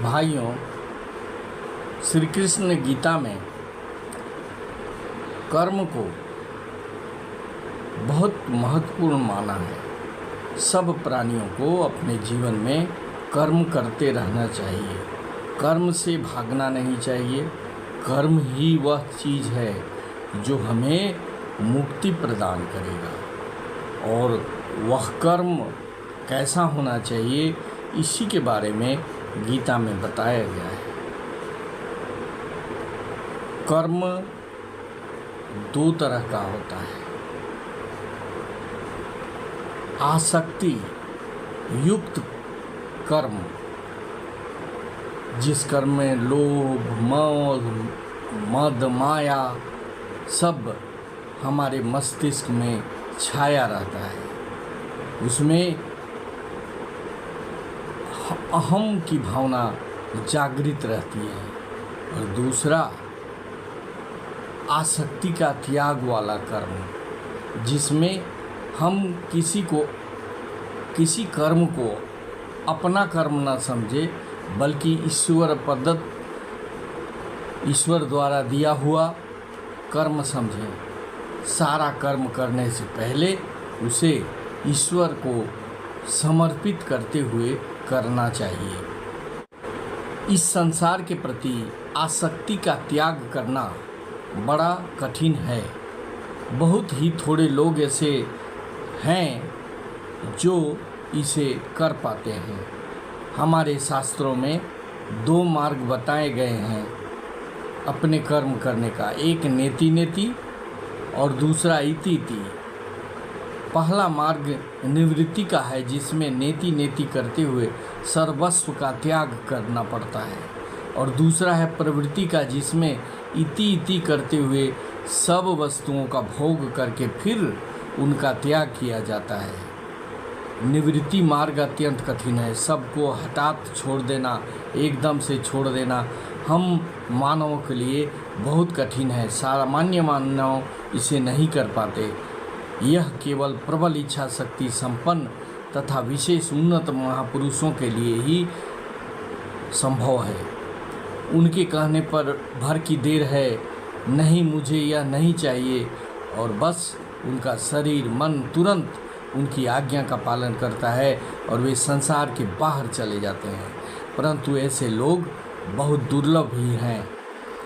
भाइयों, श्री कृष्ण ने गीता में कर्म को बहुत महत्वपूर्ण माना है। सब प्राणियों को अपने जीवन में कर्म करते रहना चाहिए। कर्म से भागना नहीं चाहिए। कर्म ही वह चीज़ है जो हमें मुक्ति प्रदान करेगा। और वह कर्म कैसा होना चाहिए, इसी के बारे में गीता में बताया गया है। कर्म दो तरह का होता है। आसक्ति युक्त कर्म, जिस कर्म में लोभ, मोह, मद, माया सब हमारे मस्तिष्क में छाया रहता है, उसमें अहम की भावना जागृत रहती है। और दूसरा आसक्ति का त्याग वाला कर्म, जिसमें हम किसी कर्म को अपना कर्म न समझे, बल्कि ईश्वर द्वारा दिया हुआ कर्म समझें। सारा कर्म करने से पहले उसे ईश्वर को समर्पित करते हुए करना चाहिए। इस संसार के प्रति आसक्ति का त्याग करना बड़ा कठिन है। बहुत ही थोड़े लोग ऐसे हैं जो इसे कर पाते हैं। हमारे शास्त्रों में दो मार्ग बताए गए हैं अपने कर्म करने का, एक नेति नेति और दूसरा इति इति। पहला मार्ग निवृत्ति का है, जिसमें नेति नेति करते हुए सर्वस्व का त्याग करना पड़ता है। और दूसरा है प्रवृत्ति का, जिसमें इति इति करते हुए सब वस्तुओं का भोग करके फिर उनका त्याग किया जाता है। निवृत्ति मार्ग अत्यंत कठिन है। सबको हठात छोड़ देना, एकदम से छोड़ देना हम मानवों के लिए बहुत कठिन है। सामान्य मानव इसे नहीं कर पाते। यह केवल प्रबल इच्छा शक्ति संपन्न तथा विशेष उन्नत महापुरुषों के लिए ही संभव है। उनके कहने पर भर की देर है, नहीं मुझे यह नहीं चाहिए, और बस उनका शरीर मन तुरंत उनकी आज्ञा का पालन करता है और वे संसार के बाहर चले जाते हैं। परंतु ऐसे लोग बहुत दुर्लभ ही हैं।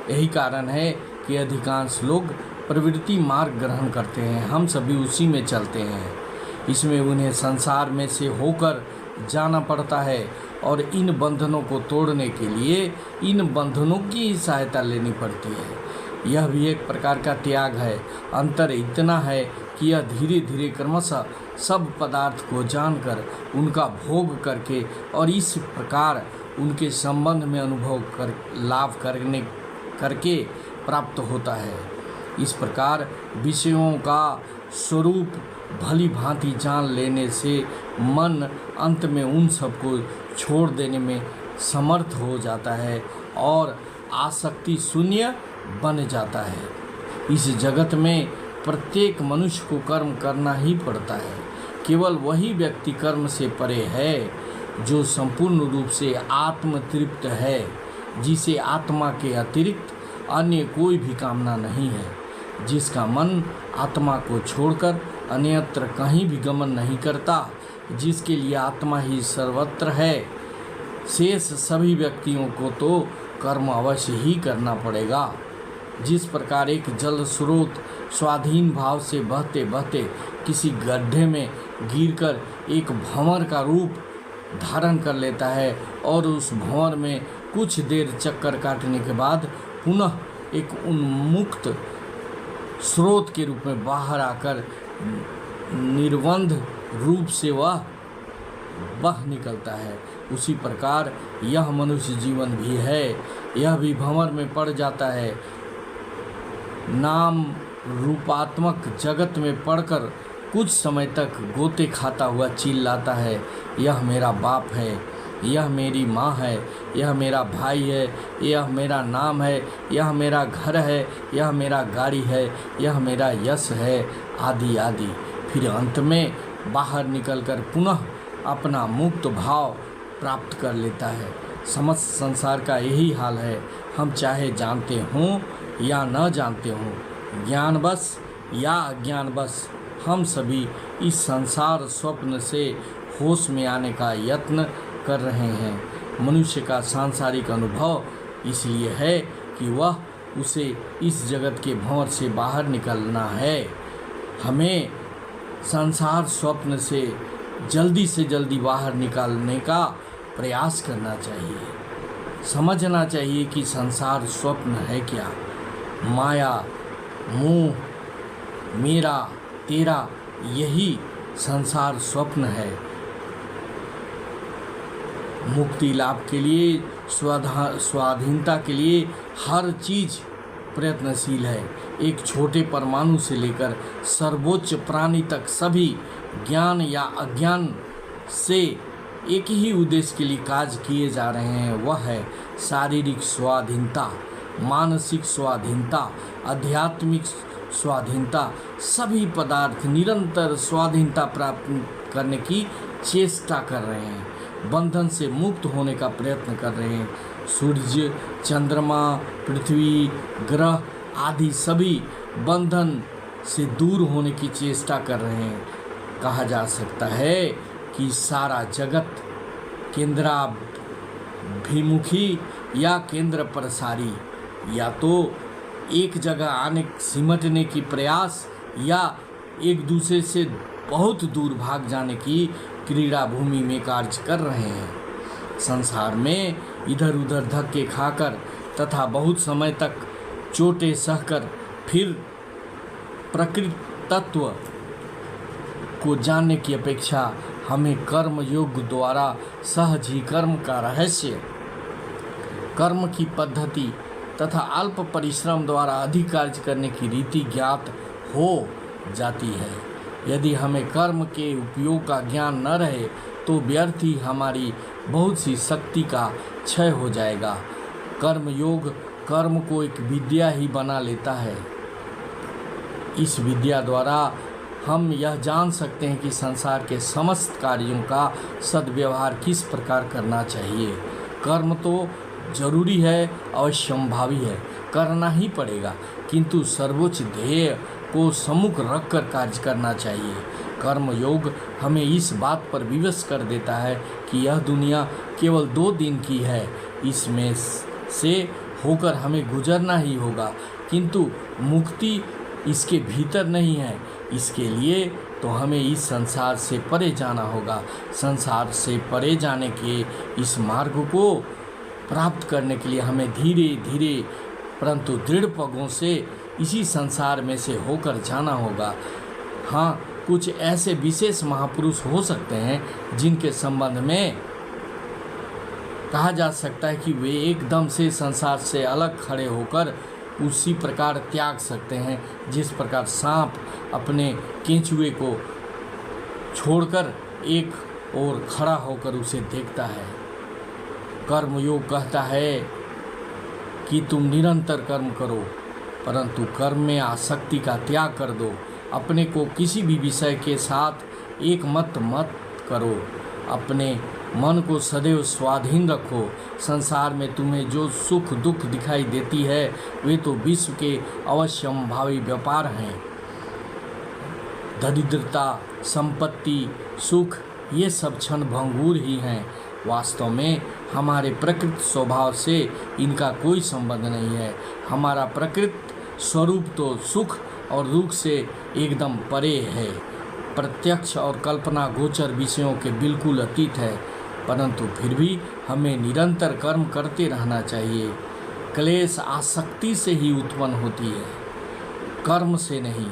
यही कारण है कि अधिकांश लोग प्रवृत्ति मार्ग ग्रहण करते हैं। हम सभी उसी में चलते हैं। इसमें उन्हें संसार में से होकर जाना पड़ता है और इन बंधनों को तोड़ने के लिए इन बंधनों की ही सहायता लेनी पड़ती है। यह भी एक प्रकार का त्याग है। अंतर इतना है कि यह धीरे धीरे क्रमशः सब पदार्थ को जानकर उनका भोग करके और इस प्रकार उनके संबंध में लाभ करके प्राप्त होता है। इस प्रकार विषयों का स्वरूप भली भांति जान लेने से मन अंत में उन सबको छोड़ देने में समर्थ हो जाता है और आसक्ति शून्य बन जाता है। इस जगत में प्रत्येक मनुष्य को कर्म करना ही पड़ता है। केवल वही व्यक्ति कर्म से परे है जो संपूर्ण रूप से आत्मतृप्त है, जिसे आत्मा के अतिरिक्त अन्य कोई भी कामना नहीं है, जिसका मन आत्मा को छोड़कर अन्यत्र कहीं भी गमन नहीं करता, जिसके लिए आत्मा ही सर्वत्र है। शेष सभी व्यक्तियों को तो कर्म अवश्य ही करना पड़ेगा। जिस प्रकार एक जल स्रोत स्वाधीन भाव से बहते बहते किसी गड्ढे में गिरकर एक भंवर का रूप धारण कर लेता है और उस भंवर में कुछ देर चक्कर काटने के बाद पुनः एक उन्मुक्त स्रोत के रूप में बाहर आकर निर्बंध रूप से वह बह निकलता है, उसी प्रकार यह मनुष्य जीवन भी है। यह भी भंवर में पड़ जाता है। नाम रूपात्मक जगत में पड़कर कुछ समय तक गोते खाता हुआ चिल्लाता है, यह मेरा बाप है, यह मेरी माँ है, यह मेरा भाई है, यह मेरा नाम है, यह मेरा घर है, यह मेरा गाड़ी है, यह मेरा यश है, आदि आदि। फिर अंत में बाहर निकलकर पुनः अपना मुक्त भाव प्राप्त कर लेता है समस्त संसार का यही हाल है। हम चाहे जानते हों या न जानते हों, ज्ञानवश या अज्ञानवश, हम सभी इस संसार स्वप्न से होश में आने का यत्न कर रहे हैं। मनुष्य का सांसारिक अनुभव इसलिए है कि वह उसे इस जगत के भंवर से बाहर निकलना है। हमें संसार स्वप्न से जल्दी बाहर निकालने का प्रयास करना चाहिए। समझना चाहिए कि संसार स्वप्न है क्या। माया, मोह, मेरा, तेरा, यही संसार स्वप्न है। मुक्ति लाभ के लिए, स्वाधीनता के लिए हर चीज़ प्रयत्नशील है। एक छोटे परमाणु से लेकर सर्वोच्च प्राणी तक सभी ज्ञान या अज्ञान से एक ही उद्देश्य के लिए कार्य किए जा रहे हैं, वह है शारीरिक स्वाधीनता, मानसिक स्वाधीनता, आध्यात्मिक स्वाधीनता। सभी पदार्थ निरंतर स्वाधीनता प्राप्त करने की चेष्टा कर रहे हैं, बंधन से मुक्त होने का प्रयत्न कर रहे हैं। सूर्य, चंद्रमा, पृथ्वी, ग्रह आदि सभी बंधन से दूर होने की चेष्टा कर रहे हैं। कहा जा सकता है कि सारा जगत केंद्राभिमुखी या केंद्र प्रसारी, या तो एक जगह आने सिमटने की प्रयास या एक दूसरे से बहुत दूर भाग जाने की क्रीड़ा भूमि में कार्य कर रहे हैं। संसार में इधर उधर धक्के खाकर तथा बहुत समय तक चोटें सहकर फिर प्रकृति तत्व को जानने की अपेक्षा हमें कर्म योग द्वारा सहज ही कर्म का रहस्य, कर्म की पद्धति तथा अल्प परिश्रम द्वारा अधिक कार्य करने की रीति ज्ञात हो जाती है। यदि हमें कर्म के उपयोग का ज्ञान न रहे तो व्यर्थ ही हमारी बहुत सी शक्ति का क्षय हो जाएगा। कर्म योग कर्म को एक विद्या ही बना लेता है। इस विद्या द्वारा हम यह जान सकते हैं कि संसार के समस्त कार्यों का सद्व्यवहार किस प्रकार करना चाहिए। कर्म तो जरूरी है, अवश्यंभावी है, करना ही पड़ेगा, किंतु सर्वोच्च ध्येय को सम्मुख रखकर कार्य करना चाहिए। कर्म योग हमें इस बात पर विवश कर देता है कि यह दुनिया केवल 2 दिन की है, इसमें से होकर हमें गुजरना ही होगा, किंतु मुक्ति इसके भीतर नहीं है। इसके लिए तो हमें इस संसार से परे जाना होगा। संसार से परे जाने के इस मार्ग को प्राप्त करने के लिए हमें धीरे धीरे परंतु दृढ़ पगों से इसी संसार में से होकर जाना होगा। हाँ, कुछ ऐसे विशेष महापुरुष हो सकते हैं जिनके संबंध में कहा जा सकता है कि वे एकदम से संसार से अलग खड़े होकर उसी प्रकार त्याग सकते हैं जिस प्रकार सांप अपने केंचुए को छोड़कर एक ओर खड़ा होकर उसे देखता है। कर्मयोग कहता है कि तुम निरंतर कर्म करो, परंतु कर्म में आसक्ति का त्याग कर दो। अपने को किसी भी विषय के साथ एक मत करो। अपने मन को सदैव स्वाधीन रखो। संसार में तुम्हें जो सुख दुख दिखाई देती है वे तो विश्व के अवश्यंभावी व्यापार हैं। दरिद्रता, संपत्ति, सुख, ये सब क्षण भंगुर ही हैं। वास्तव में हमारे प्रकृति स्वभाव से इनका कोई संबंध नहीं है। हमारा प्रकृति स्वरूप तो सुख और दुख से एकदम परे है, प्रत्यक्ष और कल्पना गोचर विषयों के बिल्कुल अतीत है। परंतु फिर भी हमें निरंतर कर्म करते रहना चाहिए। क्लेश आसक्ति से ही उत्पन्न होती है, कर्म से नहीं।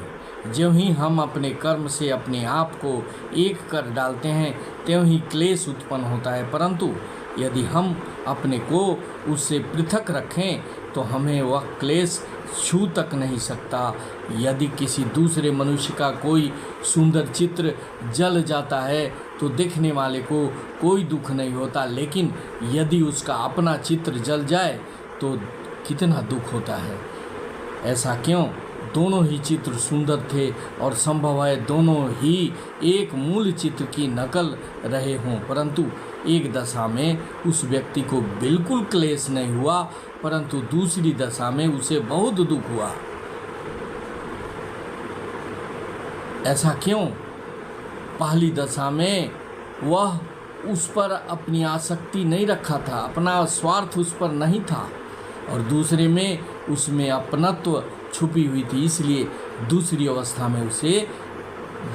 ज्यों ही हम अपने कर्म से अपने आप को एक कर डालते हैं त्यों ही क्लेश उत्पन्न होता है। परंतु यदि हम अपने को उससे पृथक रखें तो हमें वह क्लेश छू तक नहीं सकता। यदि किसी दूसरे मनुष्य का कोई सुंदर चित्र जल जाता है तो देखने वाले को कोई दुख नहीं होता, लेकिन यदि उसका अपना चित्र जल जाए तो कितना दुख होता है। ऐसा क्यों? दोनों ही चित्र सुंदर थे और संभव है दोनों ही एक मूल चित्र की नकल रहे हों, परंतु एक दशा में उस व्यक्ति को बिल्कुल क्लेश नहीं हुआ, परंतु दूसरी दशा में उसे बहुत दुख हुआ। ऐसा क्यों? पहली दशा में वह उस पर अपनी आसक्ति नहीं रखा था, अपना स्वार्थ उस पर नहीं था, और दूसरे में उसमें अपनत्व छुपी हुई थी, इसलिए दूसरी अवस्था में उसे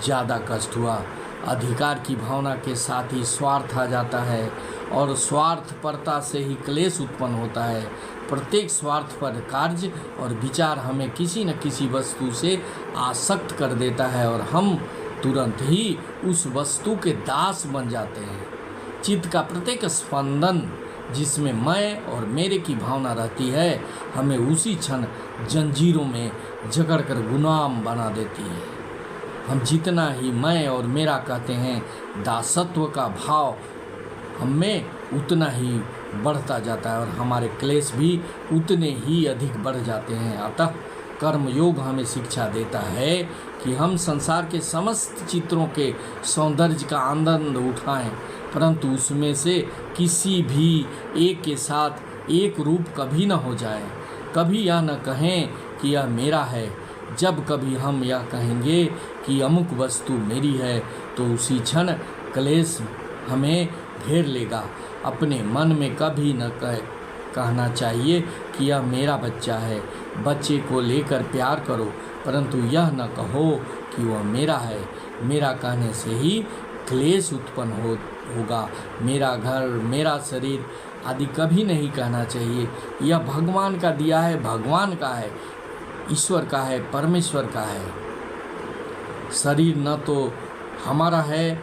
ज़्यादा कष्ट हुआ। अधिकार की भावना के साथ ही स्वार्थ आ जाता है, और स्वार्थपरता से ही क्लेश उत्पन्न होता है। प्रत्येक स्वार्थपर कार्य और विचार हमें किसी न किसी वस्तु से आसक्त कर देता है, और हम तुरंत ही उस वस्तु के दास बन जाते हैं। चित्त का प्रत्येक स्पंदन जिसमें मैं और मेरे की भावना रहती है, हमें उसी क्षण जंजीरों में जकड़कर गुलाम बना देती है। हम जितना ही मैं और मेरा कहते हैं, दासत्व का भाव हमें उतना ही बढ़ता जाता है, और हमारे क्लेश भी उतने ही अधिक बढ़ जाते हैं। अतः कर्मयोग हमें शिक्षा देता है कि हम संसार के समस्त चित्रों के सौंदर्य का आनंद उठाएं, परंतु उसमें से किसी भी एक के साथ एक रूप कभी न हो जाए। कभी यह न कहें कि यह मेरा है। जब कभी हम यह कहेंगे कि अमुक वस्तु मेरी है, तो उसी क्षण क्लेश हमें घेर लेगा। अपने मन में कभी न कहना चाहिए कि यह मेरा बच्चा है। बच्चे को लेकर प्यार करो, परंतु यह न कहो कि वह मेरा है। मेरा कहने से ही क्लेश उत्पन्न होगा। मेरा घर, मेरा शरीर आदि कभी नहीं कहना चाहिए। यह भगवान का दिया है, भगवान का है, ईश्वर का है, परमेश्वर का है। शरीर न तो हमारा है,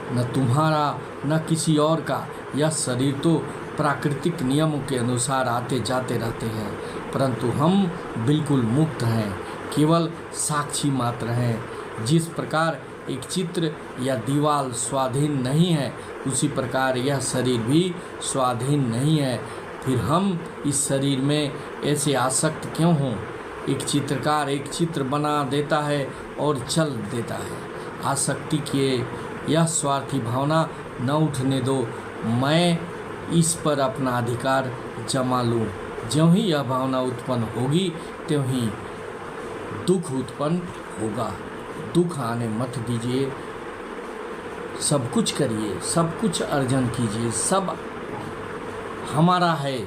न तुम्हारा, न किसी और का। यह शरीर तो प्राकृतिक नियमों के अनुसार आते जाते रहते हैं, परंतु हम बिल्कुल मुक्त हैं, केवल साक्षी मात्र हैं। जिस प्रकार एक चित्र या दीवार स्वाधीन नहीं है, उसी प्रकार यह शरीर भी स्वाधीन नहीं है। फिर हम इस शरीर में ऐसे आसक्त क्यों हों? एक चित्रकार एक चित्र बना देता है और चल देता है। आसक्ति के यह स्वार्थी भावना न उठने दो। मैं इस पर अपना अधिकार जमा लूँ। ज्यों ही यह भावना उत्पन्न होगी, त्यों ही दुख उत्पन्न होगा। दुख आने मत दीजिए। सब कुछ करिए, सब कुछ अर्जन कीजिए, सब हमारा है,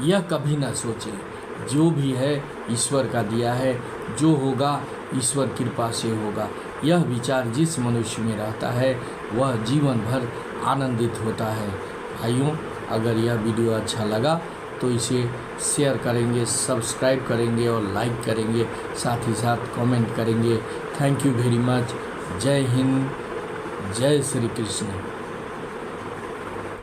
यह कभी न सोचें। जो भी है ईश्वर का दिया है, जो होगा ईश्वर कृपा से होगा। यह विचार जिस मनुष्य में रहता है, वह जीवन भर आनंदित होता है। भाइयों, अगर यह वीडियो अच्छा लगा तो इसे शेयर करेंगे, सब्सक्राइब करेंगे और लाइक करेंगे, साथ ही साथ कमेंट करेंगे। Thank you very much. जय हिंद, जय श्री कृष्ण।